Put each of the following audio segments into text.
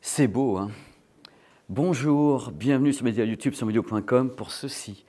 C'est beau, hein? Bonjour, bienvenue sur Média YouTube, sur medio.com pour ceci.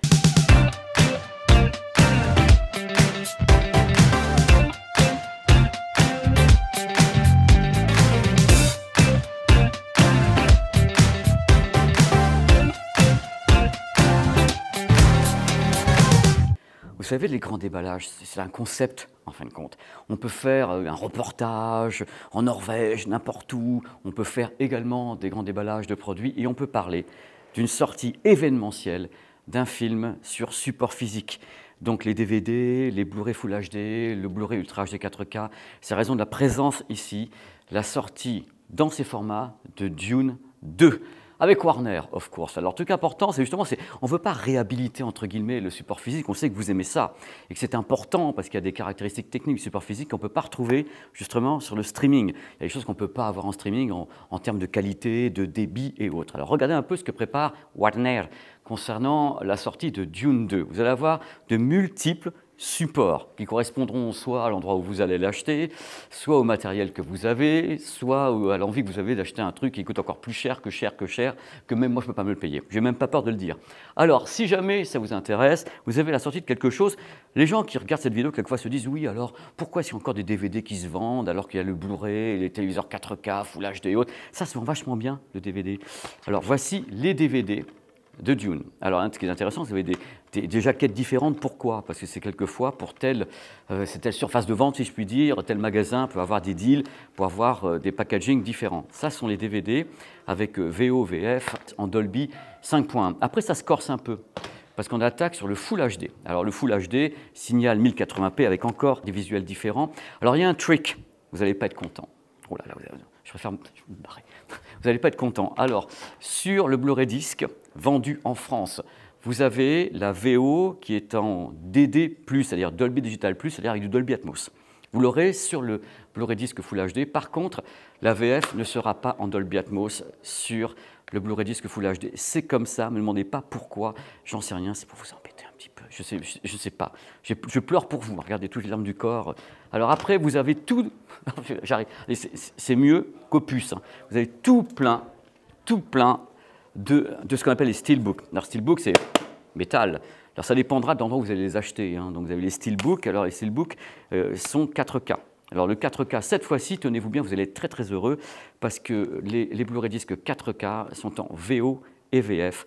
Vous savez, les grands déballages, c'est un concept, en fin de compte. On peut faire un reportage en Norvège, n'importe où. On peut faire également des grands déballages de produits et on peut parler d'une sortie événementielle d'un film sur support physique. Donc les DVD, les Blu-ray Full HD, le Blu-ray Ultra HD 4K, c'est raison de la présence ici, la sortie dans ces formats de Dune 2. Avec Warner, of course. Alors, le truc important, c'est justement, on ne veut pas réhabiliter, entre guillemets, le support physique. On sait que vous aimez ça et que c'est important parce qu'il y a des caractéristiques techniques du support physique qu'on ne peut pas retrouver, justement, sur le streaming. Il y a des choses qu'on ne peut pas avoir en streaming en termes de qualité, de débit et autres. Alors, regardez un peu ce que prépare Warner concernant la sortie de Dune 2. Vous allez avoir de multiples supports qui correspondront soit à l'endroit où vous allez l'acheter, soit au matériel que vous avez, soit à l'envie que vous avez d'acheter un truc qui coûte encore plus cher, que même moi je ne peux pas me le payer. Je n'ai même pas peur de le dire. Alors, si jamais ça vous intéresse, vous avez la sortie de quelque chose. Les gens qui regardent cette vidéo, quelquefois se disent « Oui, alors pourquoi est-ce qu'il y a encore des DVD qui se vendent alors qu'il y a le Blu-ray, les téléviseurs 4K, Full HD et autres ?» Ça se vend vachement bien, le DVD. Alors, voici les DVD de Dune. Alors, ce qui est intéressant, vous avez des jaquettes différentes. Pourquoi? Parce que c'est quelquefois pour telle surface de vente, si je puis dire, tel magasin peut avoir des deals, pour avoir des packagings différents. Ça sont les DVD avec VO, VF en Dolby 5.1. Après, ça se corse un peu parce qu'on attaque sur le Full HD. Alors, le Full HD signale 1080p avec encore des visuels différents. Alors, il y a un trick. Vous n'allez pas être content. Oh là là, je préfère me barrer. Vous n'allez pas être content. Alors, sur le Blu-ray disc vendu en France, vous avez la VO qui est en DD+, c'est-à-dire Dolby Digital+, c'est-à-dire avec du Dolby Atmos. Vous l'aurez sur le Blu-ray disc Full HD. Par contre, la VF ne sera pas en Dolby Atmos sur le Blu-ray disc Full HD. C'est comme ça, ne me demandez pas pourquoi, j'en sais rien, c'est pour vous embêter un petit peu. Je sais pas. Je pleure pour vous, regardez toutes les larmes du corps. Alors après, vous avez tout, j'arrive, c'est mieux qu'Opus. Hein. Vous avez tout plein de ce qu'on appelle les steelbooks. Alors steelbook, c'est métal. Alors ça dépendra de l'endroit où vous allez les acheter. Hein. Donc vous avez les steelbooks. Alors les steelbooks sont 4K. Alors le 4K, cette fois-ci, tenez-vous bien, vous allez être très très heureux parce que les Blu-ray disques 4K sont en VO et VF.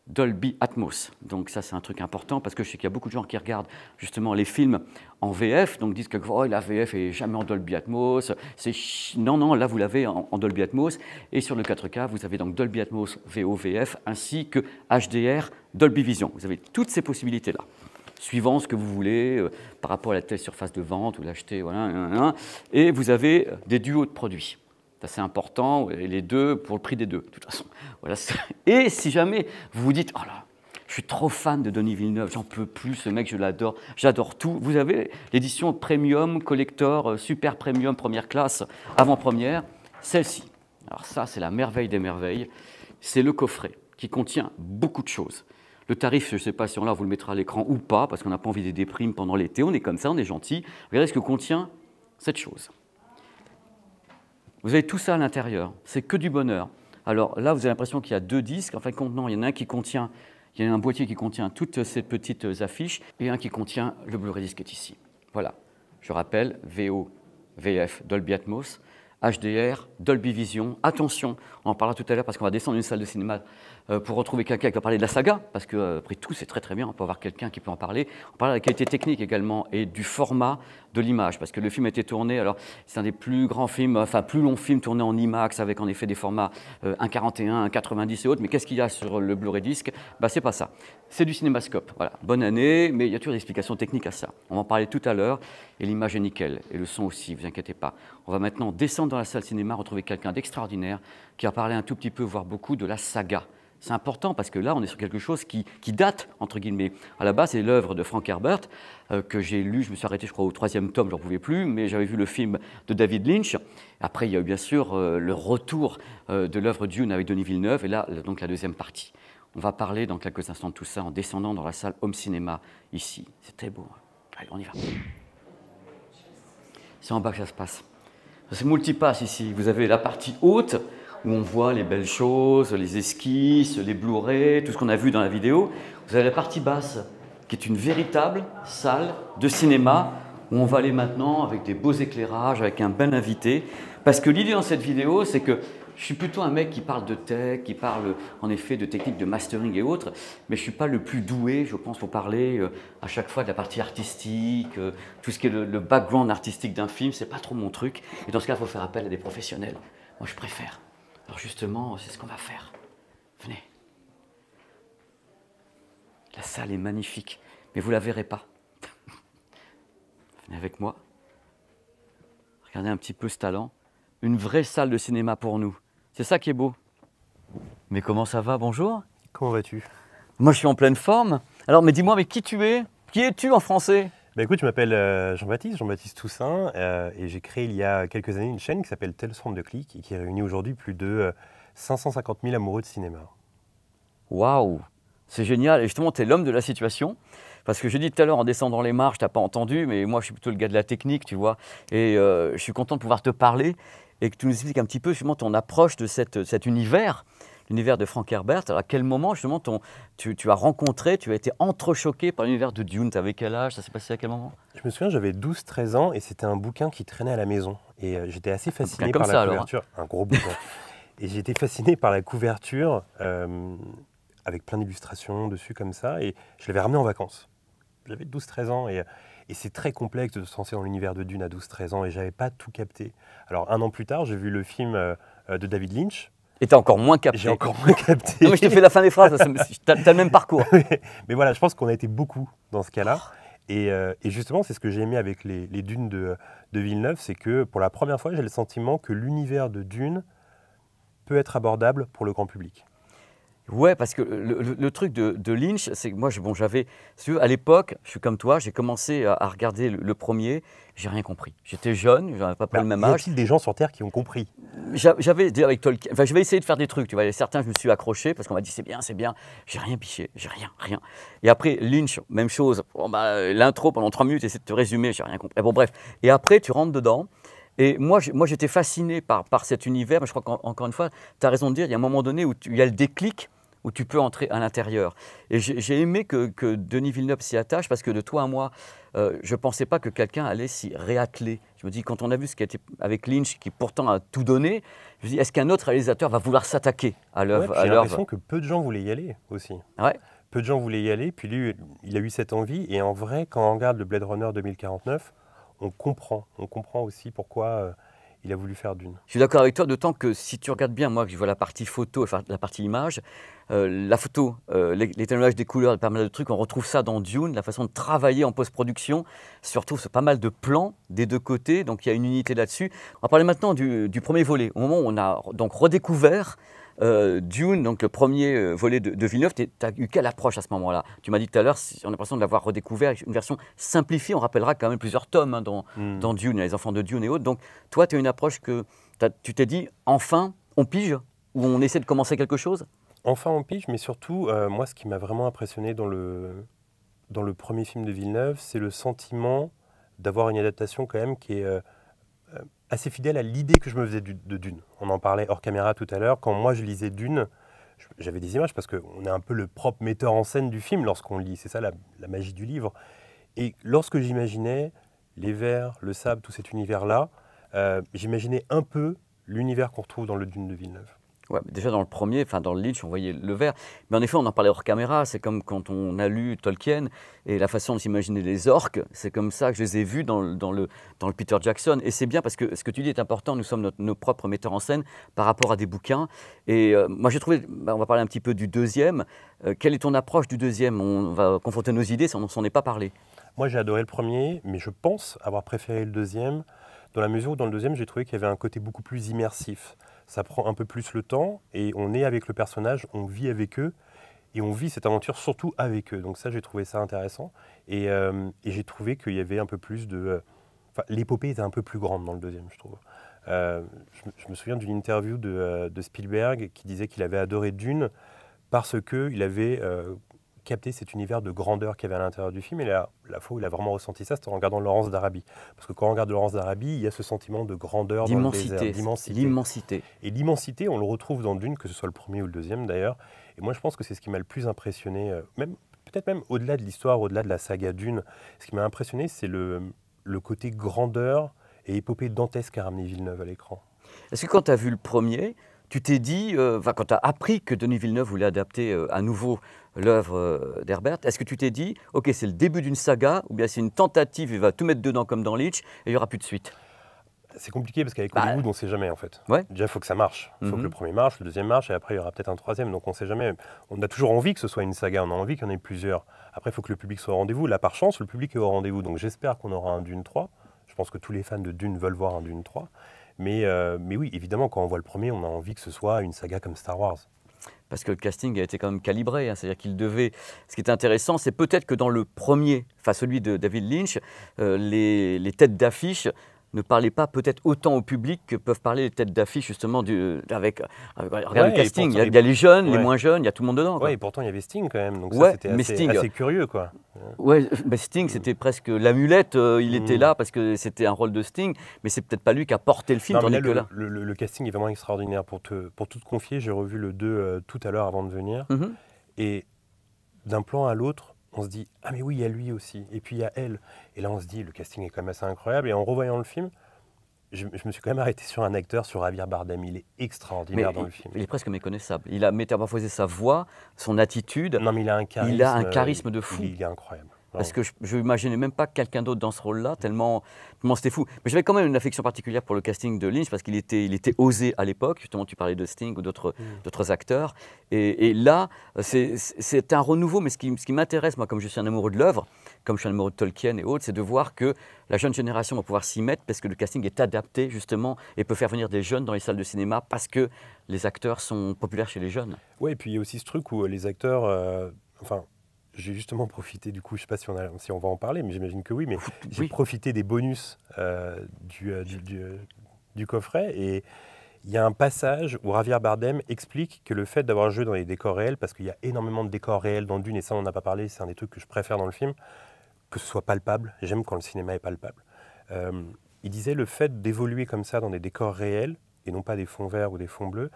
Dolby Atmos. Donc ça, c'est un truc important parce que je sais qu'il y a beaucoup de gens qui regardent justement les films en VF, donc disent que oh, la VF est jamais en Dolby Atmos. Non, là vous l'avez en Dolby Atmos. Et sur le 4K, vous avez donc Dolby Atmos, VO, VF, ainsi que HDR, Dolby Vision. Vous avez toutes ces possibilités-là, suivant ce que vous voulez par rapport à la telle surface de vente ou l'acheter, voilà. Et vous avez des duos de produits. C'est important, et les deux pour le prix des deux, de toute façon. Voilà. Et si jamais vous vous dites, oh là, je suis trop fan de Denis Villeneuve, j'en peux plus, ce mec, je l'adore, j'adore tout. Vous avez l'édition Premium, Collector, Super Premium, première classe, avant-première, celle-ci. Alors ça, c'est la merveille des merveilles, c'est le coffret qui contient beaucoup de choses. Le tarif, je ne sais pas si on vous le mettra à l'écran ou pas, parce qu'on n'a pas envie des déprimes pendant l'été, on est comme ça, on est gentil. Regardez ce que contient cette chose. Vous avez tout ça à l'intérieur, c'est que du bonheur. Alors là, vous avez l'impression qu'il y a deux disques. En fin de compte, non, il y en a un qui contient, il y a un boîtier qui contient toutes ces petites affiches et un qui contient le Blu-ray disc qui est ici. Voilà, je rappelle, VO, VF, Dolby Atmos, HDR, Dolby Vision. Attention, on en parlera tout à l'heure parce qu'on va descendre une salle de cinéma pour retrouver quelqu'un qui va parler de la saga, parce qu'après tout, c'est très très bien, on peut avoir quelqu'un qui peut en parler. On parle de la qualité technique également et du format de l'image, parce que le film a été tourné, alors c'est un des plus grands films, enfin plus longs films tournés en IMAX avec en effet des formats 1,41, 1,90 et autres, mais qu'est-ce qu'il y a sur le Blu-ray disc? C'est pas ça, c'est du cinémascope. Voilà, bonne année, mais il y a toujours des explications techniques à ça. On va en parler tout à l'heure, et l'image est nickel, et le son aussi, vous inquiétez pas. On va maintenant descendre dans la salle cinéma, retrouver quelqu'un d'extraordinaire qui va parler un tout petit peu, voire beaucoup, de la saga. C'est important parce que là, on est sur quelque chose qui date, entre guillemets. À la base, c'est l'œuvre de Frank Herbert que j'ai lu, je me suis arrêté, je crois, au 3e tome, je n'en pouvais plus, mais j'avais vu le film de David Lynch. Après, il y a eu bien sûr le retour de l'œuvre Dune avec Denis Villeneuve, et là, donc la deuxième partie. On va parler dans quelques instants de tout ça en descendant dans la salle Home Cinéma, ici. C'est très beau. Allez, on y va. C'est en bas que ça se passe. C'est multipass ici. Vous avez la partie haute, où on voit les belles choses, les esquisses, les Blu-ray, tout ce qu'on a vu dans la vidéo. Vous avez la partie basse, qui est une véritable salle de cinéma, où on va aller maintenant avec des beaux éclairages, avec un bel invité. Parce que l'idée dans cette vidéo, c'est que je suis plutôt un mec qui parle de tech, qui parle en effet de techniques de mastering et autres, mais je ne suis pas le plus doué, je pense, pour parler à chaque fois de la partie artistique, tout ce qui est le background artistique d'un film, c'est pas trop mon truc. Et dans ce cas, il faut faire appel à des professionnels. Moi, je préfère. Alors justement, c'est ce qu'on va faire. Venez. La salle est magnifique, mais vous ne la verrez pas. Venez avec moi. Regardez un petit peu ce talent. Une vraie salle de cinéma pour nous. C'est ça qui est beau. Mais comment ça va? Bonjour. Comment vas-tu? Moi, je suis en pleine forme. Alors, mais dis-moi, mais qui tu es? Qui es-tu en français? Bah écoute, je m'appelle Jean-Baptiste Toussaint, et j'ai créé il y a quelques années une chaîne qui s'appelle Tales from the Click et qui réunit aujourd'hui plus de 550 000 amoureux de cinéma. Waouh, c'est génial. Et justement, tu es l'homme de la situation. Parce que je dis tout à l'heure, en descendant les marches, tu n'as pas entendu, mais moi, je suis plutôt le gars de la technique, tu vois. Et je suis content de pouvoir te parler et que tu nous expliques un petit peu justement ton approche de cet univers, l'univers de Frank Herbert. Alors, à quel moment, justement, tu as rencontré, tu as été entrechoqué par l'univers de Dune? Tu avais quel âge? Ça s'est passé à quel moment? Je me souviens, j'avais 12-13 ans et c'était un bouquin qui traînait à la maison. Et j'étais assez fasciné par la couverture. Un gros bouquin. Et j'étais fasciné par la couverture, avec plein d'illustrations dessus comme ça. Et je l'avais ramené en vacances. J'avais 12-13 ans et c'est très complexe de se lancer dans l'univers de Dune à 12-13 ans et je n'avais pas tout capté. Alors un an plus tard, j'ai vu le film de David Lynch. Et tu as encore moins capté. J'ai encore moins capté. Non mais je te fais la fin des phrases, tu as le même parcours. Mais voilà, je pense qu'on a été beaucoup dans ce cas-là. Et justement, c'est ce que j'ai aimé avec les Dunes de Villeneuve, c'est que pour la première fois, j'ai le sentiment que l'univers de Dune peut être abordable pour le grand public. Ouais, parce que le truc de Lynch, c'est que moi, j'avais, à l'époque, je suis comme toi, j'ai commencé à regarder le premier, j'ai rien compris. J'étais jeune, j'avais pas le même âge. Y a-t-il des gens sur Terre qui ont compris? J'avais avec Tolkien, enfin, j'avais essayé de faire des trucs, tu vois. Et certains, je me suis accroché parce qu'on m'a dit c'est bien. J'ai rien piché, j'ai rien. Et après Lynch, même chose. Bon, bah, l'intro pendant 3 minutes, essaie de te résumer, j'ai rien compris. Bon, bref. Et après, tu rentres dedans. Et moi, j'étais fasciné par cet univers. Mais je crois qu'encore une fois, tu as raison de dire, il y a un moment donné où il y a le déclic, où tu peux entrer à l'intérieur. Et j'ai aimé que Denis Villeneuve s'y attache, parce que de toi à moi, je ne pensais pas que quelqu'un allait s'y réatteler. Je me dis, quand on a vu ce qui a été avec Lynch, qui pourtant a tout donné, je me dis, est-ce qu'un autre réalisateur va vouloir s'attaquer à l'œuvre? J'ai l'impression que peu de gens voulaient y aller aussi. Ouais. Peu de gens voulaient y aller, puis lui, il a eu cette envie. Et en vrai, quand on regarde le Blade Runner 2049, on comprend aussi pourquoi il a voulu faire Dune. Je suis d'accord avec toi, d'autant que si tu regardes bien, moi, que je vois la partie photo, enfin la partie image, la photo, l'étalonnage des couleurs, pas mal de trucs, on retrouve ça dans Dune, la façon de travailler en post-production, surtout c'est pas mal de plans des deux côtés, donc il y a une unité là-dessus. On va parler maintenant du premier volet. Au moment où on a donc redécouvert Dune, donc le premier volet de Villeneuve, tu n'as eu quelle approche à ce moment-là? Tu m'as dit tout à l'heure, on a l'impression de l'avoir redécouvert, une version simplifiée, on rappellera quand même plusieurs tomes hein, dans Dune, les enfants de Dune et autres. Donc toi, tu as une approche que tu t'es dit, enfin, on pige? Ou on essaie de commencer quelque chose? Enfin, on pige, mais surtout, moi, ce qui m'a vraiment impressionné dans le premier film de Villeneuve, c'est le sentiment d'avoir une adaptation quand même qui est assez fidèle à l'idée que je me faisais de Dune. On en parlait hors caméra tout à l'heure. Quand moi, je lisais Dune, j'avais des images parce qu'on est un peu le propre metteur en scène du film lorsqu'on lit. C'est ça la magie du livre. Et lorsque j'imaginais les vers, le sable, tout cet univers-là, j'imaginais un peu l'univers qu'on retrouve dans le Dune de Villeneuve. Ouais, déjà dans le premier, enfin dans le Lynch, on voyait le vert. Mais en effet, on en parlait hors caméra. C'est comme quand on a lu Tolkien et la façon de s'imaginer les orques. C'est comme ça que je les ai vus dans le Peter Jackson. Et c'est bien parce que ce que tu dis est important. Nous sommes nos propres metteurs en scène par rapport à des bouquins. Et moi, j'ai trouvé, on va parler un petit peu du deuxième. Quelle est ton approche du deuxième? On va confronter nos idées, on s'en est pas parlé. Moi, j'ai adoré le premier, mais je pense avoir préféré le deuxième, dans la mesure où dans le deuxième, j'ai trouvé qu'il y avait un côté beaucoup plus immersif. Ça prend un peu plus le temps et on est avec le personnage, on vit avec eux et on vit cette aventure surtout avec eux. Donc ça, j'ai trouvé ça intéressant et j'ai trouvé qu'il y avait un peu plus de... l'épopée était un peu plus grande dans le deuxième, je trouve. Je me souviens d'une interview de Spielberg qui disait qu'il avait adoré Dune parce qu'il avait capté cet univers de grandeur qu'il y avait à l'intérieur du film. Et la fois où il a vraiment ressenti ça, c'était en regardant Laurence d'Arabie. Parce que quand on regarde Laurence d'Arabie, il y a ce sentiment de grandeur dans le désert, d'immensité. L'immensité. Et l'immensité, on le retrouve dans Dune, que ce soit le premier ou le deuxième d'ailleurs. Et moi, je pense que c'est ce qui m'a le plus impressionné, peut-être même au-delà de l'histoire, au-delà de la saga Dune. Ce qui m'a impressionné, c'est le côté grandeur et épopée dantesque qu'a ramené Villeneuve à l'écran. Est-ce que quand tu as vu le premier, tu t'es dit, quand tu as appris que Denis Villeneuve voulait adapter à nouveau l'œuvre d'Herbert, est-ce que tu t'es dit, ok, c'est le début d'une saga, ou bien c'est une tentative, il va tout mettre dedans comme dans Lynch, et il n'y aura plus de suite? C'est compliqué parce qu'avec Hollywood, on ne sait jamais en fait. Ouais. Déjà, il faut que ça marche. Il faut que le premier marche, le deuxième marche, et après, il y aura peut-être un troisième. Donc, on ne sait jamais. On a toujours envie que ce soit une saga, on a envie qu'il y en ait plusieurs. Après, il faut que le public soit au rendez-vous. Là, par chance, le public est au rendez-vous. Donc, j'espère qu'on aura un Dune 3. Je pense que tous les fans de Dune veulent voir un Dune 3. Mais oui, évidemment, quand on voit le premier, on a envie que ce soit une saga comme Star Wars. Parce que le casting a été quand même calibré, hein. C'est-à-dire qu'il devait... Ce qui est intéressant, c'est peut-être que dans le premier, enfin celui de David Lynch, les têtes d'affiche ne parlaient pas peut-être autant au public que peuvent parler les têtes d'affiche justement regarde le casting, pourtant, il y a les jeunes, les moins jeunes, il y a tout le monde dedans. Oui, et pourtant il y avait Sting quand même, donc ça c'était assez curieux quoi. Ouais, mais Sting c'était presque l'amulette, il était là parce que c'était un rôle de Sting, mais c'est peut-être pas lui qui a porté le film. Non, mais là, le casting est vraiment extraordinaire. Pour tout te confier, j'ai revu le 2 tout à l'heure avant de venir, et d'un plan à l'autre, on se dit « Ah mais oui, il y a lui aussi, et puis il y a elle ». Et là, on se dit « Le casting est quand même assez incroyable ». Et en revoyant le film, je me suis quand même arrêté sur un acteur, sur Javier Bardem. Il est extraordinaire dans le film. Il est presque méconnaissable. Il a métamorphosé sa voix, son attitude. Non, mais il a un charisme, de fou. Il est incroyable. Parce que je n'imaginais même pas quelqu'un d'autre dans ce rôle-là, tellement c'était fou. Mais j'avais quand même une affection particulière pour le casting de Lynch, parce qu'il était osé à l'époque. Justement, tu parlais de Sting ou d'autres acteurs. Et là, c'est un renouveau, mais ce qui m'intéresse, moi, comme je suis un amoureux de l'œuvre, comme je suis un amoureux de Tolkien et autres, c'est de voir que la jeune génération va pouvoir s'y mettre, parce que le casting est adapté, justement, et peut faire venir des jeunes dans les salles de cinéma, parce que les acteurs sont populaires chez les jeunes. Oui, et puis il y a aussi ce truc où les acteurs... J'ai justement profité, du coup, je ne sais pas si on va en parler, mais j'imagine que oui, mais j'ai profité des bonus du coffret, et il y a un passage où Javier Bardem explique que le fait d'avoir joué dans les décors réels, parce qu'il y a énormément de décors réels dans Dune, et ça on n'en a pas parlé, c'est un des trucs que je préfère dans le film, que ce soit palpable, j'aime quand le cinéma est palpable. Il disait le fait d'évoluer comme ça dans des décors réels, et non pas des fonds verts ou des fonds bleus,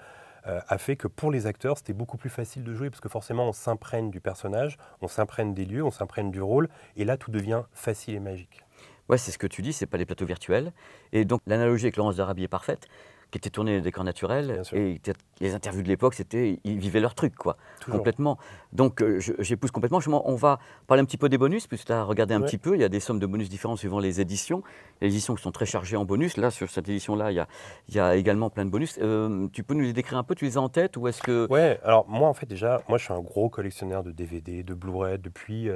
a fait que pour les acteurs, c'était beaucoup plus facile de jouer parce que forcément, on s'imprègne du personnage, on s'imprègne des lieux, on s'imprègne du rôle, et là, tout devient facile et magique. Ouais, c'est ce que tu dis, c'est pas des plateaux virtuels. Et donc, l'analogie avec Laurence d'Arabie est parfaite, qui était tournée dans des décors naturels. Et les interviews de l'époque, c'était, ils vivaient leur truc, quoi, complètement. Donc, j'épouse complètement. On va parler un petit peu des bonus, puisque tu as regardé un petit peu. Il y a des sommes de bonus différentes suivant les éditions. Les éditions qui sont très chargées en bonus. Là, sur cette édition-là, il y a également plein de bonus. Tu peux nous les décrire un peu? Tu les as en tête ou est-ce que... Ouais, alors moi, en fait, déjà, je suis un gros collectionneur de DVD, de Blu-ray depuis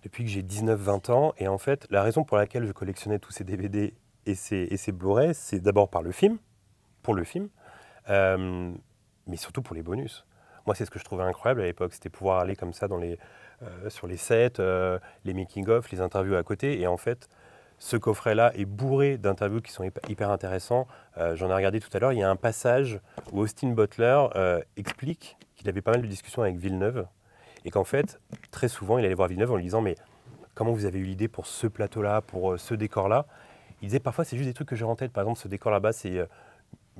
que j'ai 19-20 ans. Et en fait, la raison pour laquelle je collectionnais tous ces DVD et ces Blu-ray, c'est d'abord pour le film, mais surtout pour les bonus. Moi, c'est ce que je trouvais incroyable à l'époque, c'était pouvoir aller comme ça sur les sets, les making-of, les interviews à côté. Et en fait, ce coffret-là est bourré d'interviews qui sont hyper intéressants. J'en ai regardé tout à l'heure, il y a un passage où Austin Butler explique qu'il avait pas mal de discussions avec Villeneuve, et qu'en fait, très souvent, il allait voir Villeneuve en lui disant « Mais comment vous avez eu l'idée pour ce plateau-là, pour ce décor-là » Il disait « Parfois, c'est juste des trucs que j'ai en tête. Par exemple, ce décor là-bas, c'est...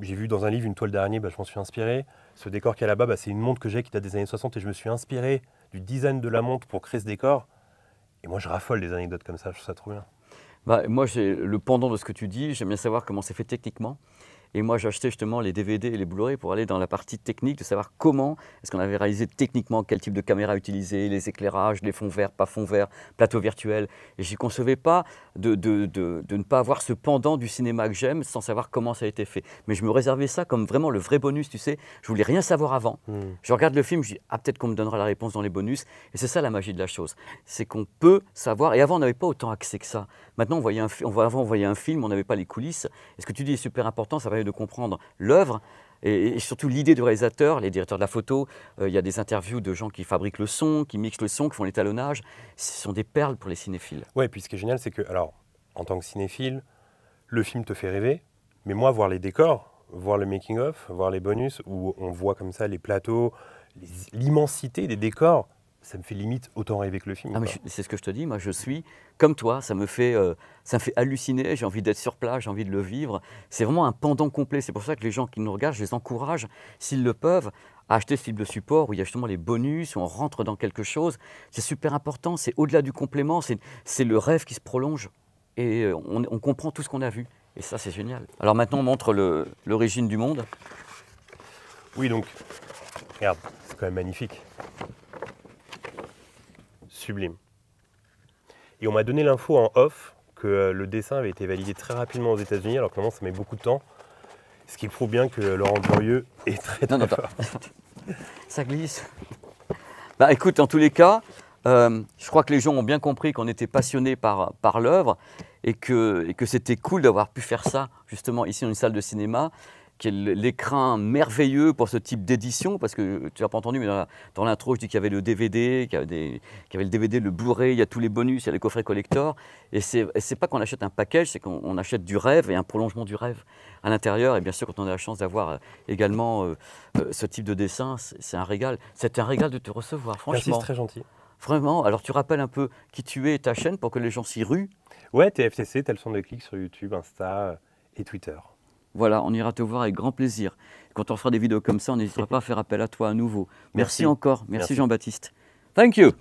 j'ai vu dans un livre une toile d'araignée, je m'en suis inspiré. Ce décor qu'il y a là-bas, c'est une montre que j'ai qui date des années 60 et je me suis inspiré du design de la montre pour créer ce décor. » Et moi, je raffole des anecdotes comme ça, je trouve ça trop bien. Moi, j'ai le pendant de ce que tu dis. J'aime bien savoir comment c'est fait techniquement. Et moi, j'ai acheté justement les DVD et les Blu-ray pour aller dans la partie technique, de savoir comment est-ce qu'on avait réalisé techniquement, quel type de caméra utiliser, les éclairages, les fonds verts, pas fonds verts, plateau virtuel. Et je ne concevais pas de ne pas avoir ce pendant du cinéma que j'aime sans savoir comment ça a été fait. Mais je me réservais ça comme vraiment le vrai bonus, tu sais. Je voulais rien savoir avant. Je regarde le film, je dis, ah, peut-être qu'on me donnera la réponse dans les bonus. Et c'est ça la magie de la chose. C'est qu'on peut savoir. Et avant, on n'avait pas autant accès que ça. Maintenant, avant, on voyait un film, on n'avait pas les coulisses. Et ce que tu dis est super important, ça permet de comprendre l'œuvre et surtout l'idée du réalisateur, les directeurs de la photo. Il y a des interviews de gens qui fabriquent le son, qui mixent le son, qui font l'étalonnage. Ce sont des perles pour les cinéphiles. Ouais, et puis ce qui est génial, c'est que, alors, en tant que cinéphile, le film te fait rêver, mais moi, voir les décors, voir le making-of, voir les bonus, où on voit comme ça les plateaux, l'immensité des décors, ça me fait limite autant rêver que le film. Ah, mais c'est ce que je te dis, moi je suis comme toi, ça me fait halluciner, j'ai envie d'être sur place, j'ai envie de le vivre. C'est vraiment un pendant complet, c'est pour ça que les gens qui nous regardent, je les encourage, s'ils le peuvent, à acheter ce type de support où il y a justement les bonus, où on rentre dans quelque chose. C'est super important, c'est au-delà du complément, c'est le rêve qui se prolonge et on comprend tout ce qu'on a vu. Et ça, c'est génial. Alors maintenant, on montre l'origine du monde. Oui, donc, regarde, c'est quand même magnifique. Sublime. Et on m'a donné l'info en off que le dessin avait été validé très rapidement aux États-Unis, alors que normalement ça met beaucoup de temps. Ce qui prouve bien que Laurent Durieux est très fort. Ça glisse. Bah, écoute, en tous les cas, je crois que les gens ont bien compris qu'on était passionnés par l'œuvre et que c'était cool d'avoir pu faire ça justement ici dans une salle de cinéma, qui est l'écran merveilleux pour ce type d'édition, parce que tu n'as pas entendu, mais dans l'intro, je dis qu'il y avait le DVD, qu'il y avait le DVD, le Blu-ray, il y a tous les bonus, il y a les coffrets collector. Et c'est pas qu'on achète un package, c'est qu'on achète du rêve et un prolongement du rêve à l'intérieur. Et bien sûr, quand on a la chance d'avoir également ce type de dessin, c'est un régal. C'est un régal de te recevoir, franchement. Merci, c'est très gentil. Vraiment. Alors, tu rappelles un peu qui tu es et ta chaîne pour que les gens s'y ruent? Ouais, TFTC, t'as le son de clic sur YouTube, Insta et Twitter. Voilà, on ira te voir avec grand plaisir. Quand on fera des vidéos comme ça, on n'hésitera pas à faire appel à toi à nouveau. Merci encore. Merci. Jean-Baptiste. Thank you.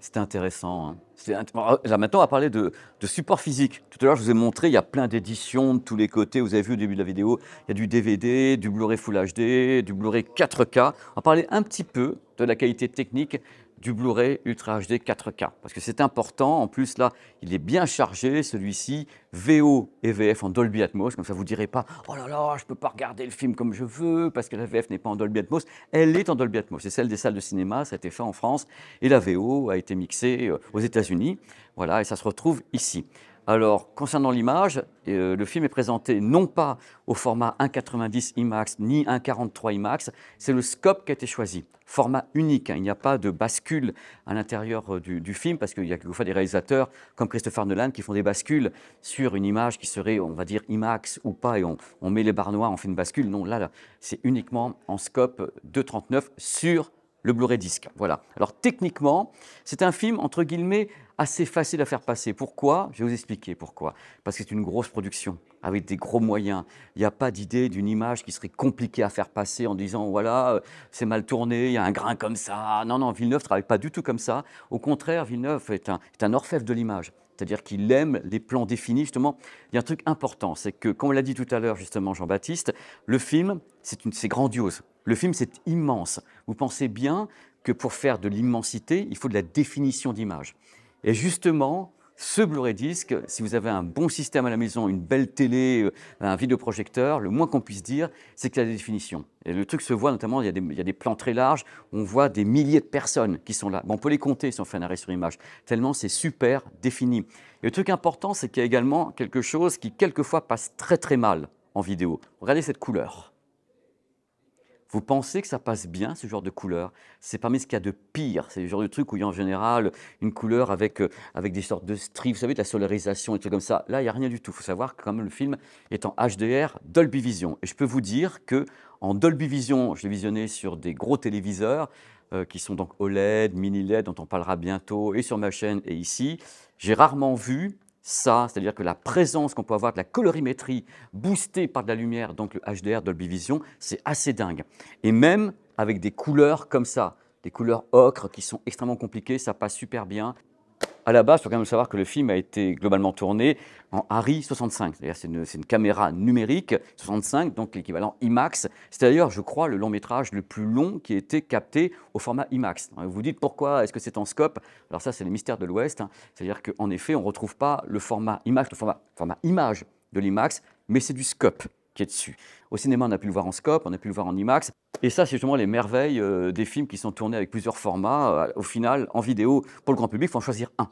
C'était intéressant. Hein. Là, maintenant, on va parler de support physique. Tout à l'heure, je vous ai montré, il y a plein d'éditions de tous les côtés. Vous avez vu au début de la vidéo, il y a du DVD, du Blu-ray Full HD, du Blu-ray 4K. On va parler un petit peu de la qualité technique du Blu-ray Ultra HD 4K. Parce que c'est important. En plus, là, il est bien chargé, celui-ci, VO et VF en Dolby Atmos. Comme ça, vous ne direz pas « Oh là là, je ne peux pas regarder le film comme je veux parce que la VF n'est pas en Dolby Atmos ». Elle est en Dolby Atmos. C'est celle des salles de cinéma. Ça a été fait en France. Et la VO a été mixée aux États-Unis. Voilà, et ça se retrouve ici. Alors, concernant l'image, le film est présenté non pas au format 1,90 IMAX ni 1,43 IMAX, c'est le scope qui a été choisi. Format unique, hein, il n'y a pas de bascule à l'intérieur du film, parce qu'il y a quelquefois des réalisateurs comme Christopher Nolan qui font des bascules sur une image qui serait, on va dire, IMAX ou pas, et on met les barres noires, on fait une bascule. Non, là c'est uniquement en scope 2,39 sur le Blu-ray disc. Voilà. Alors techniquement, c'est un film, entre guillemets, assez facile à faire passer. Pourquoi? Je vais vous expliquer pourquoi. Parce que c'est une grosse production, avec des gros moyens. Il n'y a pas d'idée d'une image qui serait compliquée à faire passer en disant, voilà, c'est mal tourné, il y a un grain comme ça. Non, non, Villeneuve ne travaille pas du tout comme ça. Au contraire, Villeneuve est un orfèvre de l'image. C'est-à-dire qu'il aime les plans définis. Justement, il y a un truc important, c'est que, comme on l'a dit tout à l'heure, justement, Jean-Baptiste, le film, c'est grandiose. Le film, c'est immense. Vous pensez bien que pour faire de l'immensité, il faut de la définition d'image. Et justement, ce Blu-ray disc, si vous avez un bon système à la maison, une belle télé, un vidéoprojecteur, le moins qu'on puisse dire, c'est qu'il y a des définitions. Et le truc se voit notamment, il y a des plans très larges, on voit des milliers de personnes qui sont là. Bon, on peut les compter si on fait un arrêt sur image, tellement c'est super défini. Et le truc important, c'est qu'il y a également quelque chose qui, quelquefois, passe très très mal en vidéo. Regardez cette couleur. Vous pensez que ça passe bien, ce genre de couleur? C'est parmi ce qu'il y a de pire. C'est le genre de truc où il y a en général une couleur avec des sortes de strips, vous savez, de la solarisation, et tout comme ça. Là, il n'y a rien du tout. Il faut savoir que quand même, le film est en HDR Dolby Vision. Et je peux vous dire qu'en Dolby Vision, je l'ai visionné sur des gros téléviseurs qui sont donc OLED, mini LED, dont on parlera bientôt, et sur ma chaîne et ici. J'ai rarement vu ça, c'est-à-dire que la présence qu'on peut avoir de la colorimétrie boostée par de la lumière, donc le HDR Dolby Vision, c'est assez dingue. Et même avec des couleurs comme ça, des couleurs ocre qui sont extrêmement compliquées, ça passe super bien. À la base, il faut quand même savoir que le film a été globalement tourné en ARRI 65, c'est-à-dire c'est une caméra numérique 65, donc l'équivalent IMAX. C'est d'ailleurs, je crois, le long métrage le plus long qui a été capté au format IMAX. Vous vous dites pourquoi est-ce que c'est en scope? Alors ça, c'est les mystères de l'Ouest, hein. C'est-à-dire qu'en effet, on ne retrouve pas le format IMAX, le format image de l'IMAX, mais c'est du scope qui est dessus. Au cinéma, on a pu le voir en scope, on a pu le voir en IMAX. Et ça, c'est justement les merveilles des films qui sont tournés avec plusieurs formats. Au final, en vidéo, pour le grand public, il faut en choisir un.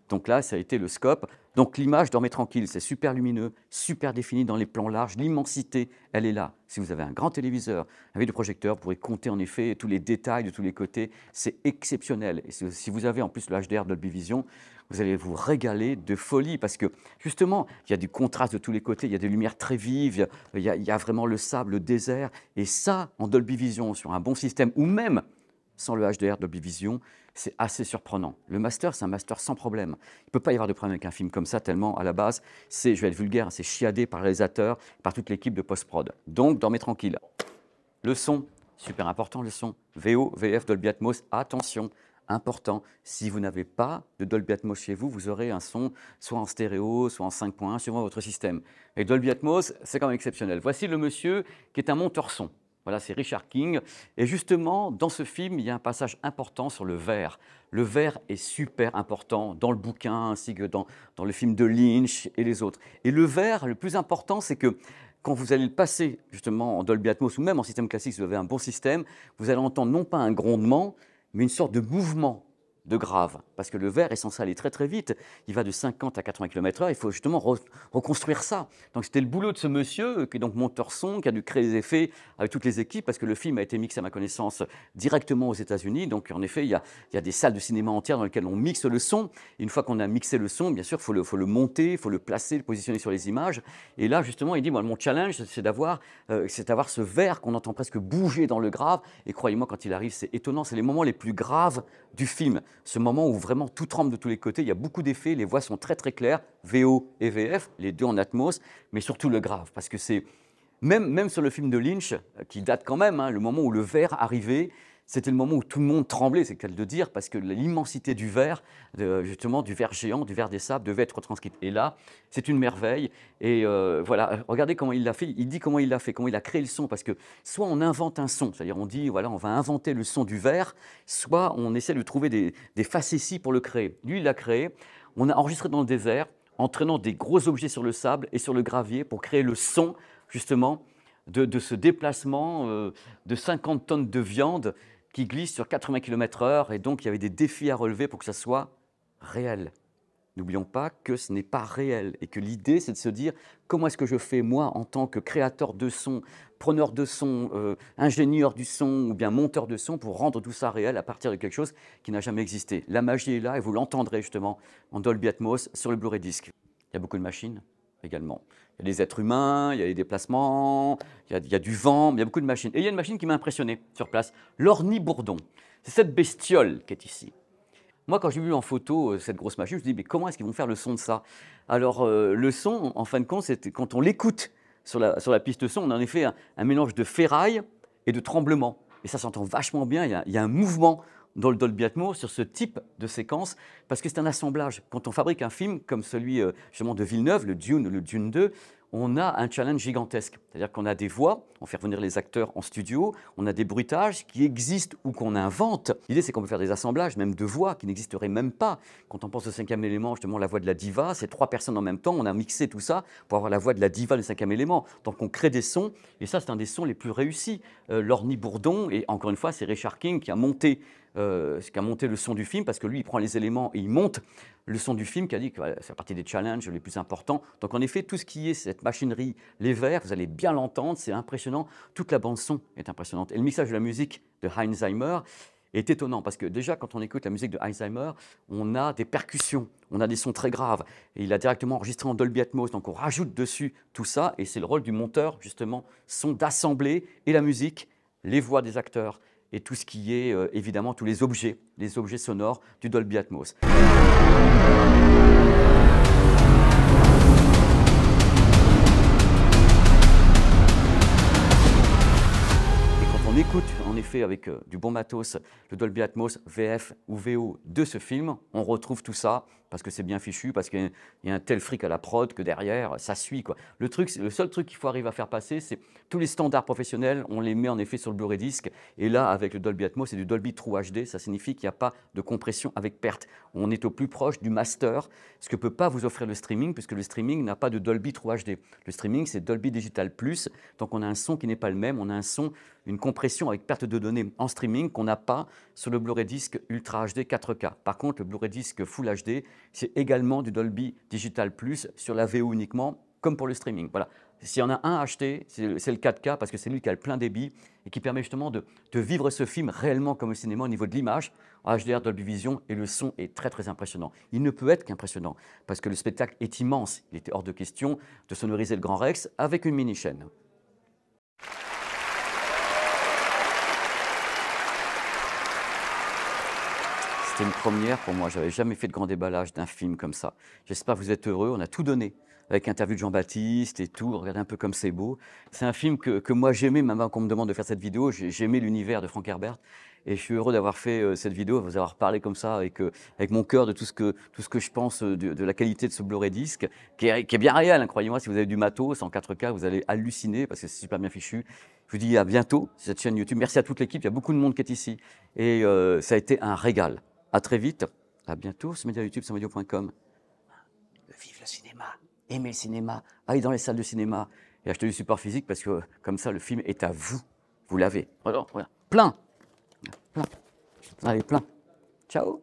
Donc là, ça a été le scope. Donc l'image, dormez tranquille, c'est super lumineux, super défini dans les plans larges. L'immensité, elle est là. Si vous avez un grand téléviseur, un vidéoprojecteur, vous pourrez compter en effet tous les détails de tous les côtés. C'est exceptionnel. Et si vous avez en plus le HDR Dolby Vision, vous allez vous régaler de folie parce que justement, il y a du contraste de tous les côtés, il y a des lumières très vives, il y a vraiment le sable, le désert. Et ça, en Dolby Vision, sur un bon système, ou même sans le HDR Dolby Vision, c'est assez surprenant. Le master, c'est un master sans problème. Il ne peut pas y avoir de problème avec un film comme ça, tellement à la base, je vais être vulgaire, c'est chiadé par le réalisateur, par toute l'équipe de post-prod. Donc, dormez tranquille. Le son, super important le son. VO, VF, Dolby Atmos, attention, important. Si vous n'avez pas de Dolby Atmos chez vous, vous aurez un son soit en stéréo, soit en 5.1, suivant votre système. Et Dolby Atmos, c'est quand même exceptionnel. Voici le monsieur qui est un monteur son. Voilà, c'est Richard King. Et justement, dans ce film, il y a un passage important sur le verre. Le verre est super important dans le bouquin, ainsi que dans le film de Lynch et les autres. Et le verre, le plus important, c'est que quand vous allez le passer justement en Dolby Atmos ou même en système classique, si vous avez un bon système, vous allez entendre non pas un grondement, mais une sorte de mouvement de grave, parce que le verre est censé aller très très vite, il va de 50 à 80 km/h, il faut justement reconstruire ça. Donc c'était le boulot de ce monsieur, qui est donc monteur son, qui a dû créer les effets avec toutes les équipes, parce que le film a été mixé à ma connaissance directement aux États-Unis, donc en effet il y a des salles de cinéma entières dans lesquelles on mixe le son, et une fois qu'on a mixé le son, bien sûr il faut le monter, il faut le placer, le positionner sur les images, et là justement il dit, moi mon challenge c'est d'avoir ce verre qu'on entend presque bouger dans le grave, et croyez-moi quand il arrive c'est étonnant, c'est les moments les plus graves du film. Ce moment où vraiment tout tremble de tous les côtés, il y a beaucoup d'effets, les voix sont très très claires, VO et VF, les deux en Atmos, mais surtout le grave, parce que c'est, même sur le film de Lynch, qui date quand même, hein, le moment où le verre arrivait, c'était le moment où tout le monde tremblait, c'est le cas de le dire, parce que l'immensité du verre, justement du verre géant, du verre des sables, devait être retranscrite. Et là, c'est une merveille. Et voilà, regardez comment il l'a fait. Il dit comment il l'a fait, comment il a créé le son. Parce que soit on invente un son, c'est-à-dire on dit, voilà, on va inventer le son du verre, soit on essaie de trouver des facéties pour le créer. Lui, il l'a créé. On a enregistré dans le désert, en traînant des gros objets sur le sable et sur le gravier pour créer le son, justement, de ce déplacement de 50 tonnes de viande qui glisse sur 80 km/h, et donc il y avait des défis à relever pour que ça soit réel. N'oublions pas que ce n'est pas réel, et que l'idée, c'est de se dire comment est-ce que je fais, moi, en tant que créateur de son, preneur de son, ingénieur du son, ou bien monteur de son, pour rendre tout ça réel à partir de quelque chose qui n'a jamais existé. La magie est là, et vous l'entendrez justement en Dolby Atmos sur le Blu-ray Disc. Il y a beaucoup de machines également. Il y a des êtres humains, il y a des déplacements, il y a du vent, il y a beaucoup de machines. Et il y a une machine qui m'a impressionné sur place, l'ornibourdon. C'est cette bestiole qui est ici. Moi, quand j'ai vu en photo cette grosse machine, je me suis dit, mais comment est-ce qu'ils vont faire le son de ça? Alors, le son, en fin de compte, quand on l'écoute sur la piste son, on a en effet un mélange de ferraille et de tremblement. Et ça s'entend vachement bien, il y a un mouvement dans le Dolby Atmos sur ce type de séquence, parce que c'est un assemblage. Quand on fabrique un film comme celui justement de Villeneuve, le Dune 2, on a un challenge gigantesque. C'est-à-dire qu'on a des voix, on fait revenir les acteurs en studio, on a des bruitages qui existent ou qu'on invente. L'idée, c'est qu'on peut faire des assemblages, même de voix, qui n'existeraient même pas. Quand on pense au cinquième élément, justement, la voix de la diva, c'est 3 personnes en même temps, on a mixé tout ça pour avoir la voix de la diva du cinquième élément. Donc on crée des sons, et ça, c'est un des sons les plus réussis. L'ornibourdon, et encore une fois, c'est Richard King qui a monté le son du film, parce que lui, il prend les éléments et il monte le son du film, qui a dit que voilà, c'est partie des challenges les plus importants. Donc en effet, tout ce qui est cette machinerie, les verres, vous allez bien l'entendre, c'est impressionnant. Toute la bande-son est impressionnante. Et le mixage de la musique de Hans Zimmer est étonnant, parce que déjà, quand on écoute la musique de Hans Zimmer, on a des percussions, on a des sons très graves. Et il a directement enregistré en Dolby Atmos, donc on rajoute dessus tout ça, et c'est le rôle du monteur, justement, son d'assembler et la musique, les voix des acteurs, et tout ce qui est, évidemment, tous les objets sonores du Dolby Atmos. On écoute en effet avec du bon matos le Dolby Atmos VF ou VO de ce film, on retrouve tout ça parce que c'est bien fichu, parce qu'il y a un tel fric à la prod que derrière ça suit, quoi. Le seul truc qu'il faut arriver à faire passer, c'est tous les standards professionnels, on les met en effet sur le Blu-ray Disc, et là avec le Dolby Atmos c'est du Dolby True HD, ça signifie qu'il n'y a pas de compression avec perte. On est au plus proche du master, ce que ne peut pas vous offrir le streaming, puisque le streaming n'a pas de Dolby True HD. Le streaming c'est Dolby Digital Plus, donc on a un son qui n'est pas le même, on a un son, une compression avec perte de données en streaming qu'on n'a pas sur le Blu-ray Disc Ultra HD 4K. Par contre, le Blu-ray Disc Full HD, c'est également du Dolby Digital Plus sur la VO uniquement, comme pour le streaming. Voilà. S'il y en a un à acheter, c'est le 4K, parce que c'est lui qui a le plein débit et qui permet justement de vivre ce film réellement comme au cinéma au niveau de l'image, en HDR Dolby Vision, et le son est très très impressionnant. Il ne peut être qu'impressionnant, parce que le spectacle est immense. Il était hors de question de sonoriser le Grand Rex avec une mini-chaîne. C'était une première pour moi. J'avais jamais fait de grand déballage d'un film comme ça. J'espère que vous êtes heureux. On a tout donné avec interview de Jean-Baptiste et tout. Regardez un peu comme c'est beau. C'est un film que moi j'aimais, même avant qu'on me demande de faire cette vidéo. J'aimais l'univers de Frank Herbert. Et je suis heureux d'avoir fait cette vidéo, de vous avoir parlé comme ça, avec mon cœur de tout ce que je pense de la qualité de ce Blu-ray disque, qui est bien réel, hein, croyez-moi. Si vous avez du matos en 4K, vous allez halluciner parce que c'est super bien fichu. Je vous dis à bientôt sur cette chaîne YouTube. Merci à toute l'équipe. Il y a beaucoup de monde qui est ici. Et ça a été un régal. À très vite. À bientôt sur Média YouTube, sur medio.com. Vive le cinéma. Aimez le cinéma. Allez dans les salles de cinéma. Et achetez du support physique parce que comme ça, le film est à vous. Vous l'avez. Voilà, voilà. Plein. Plein. Allez, plein. Ciao.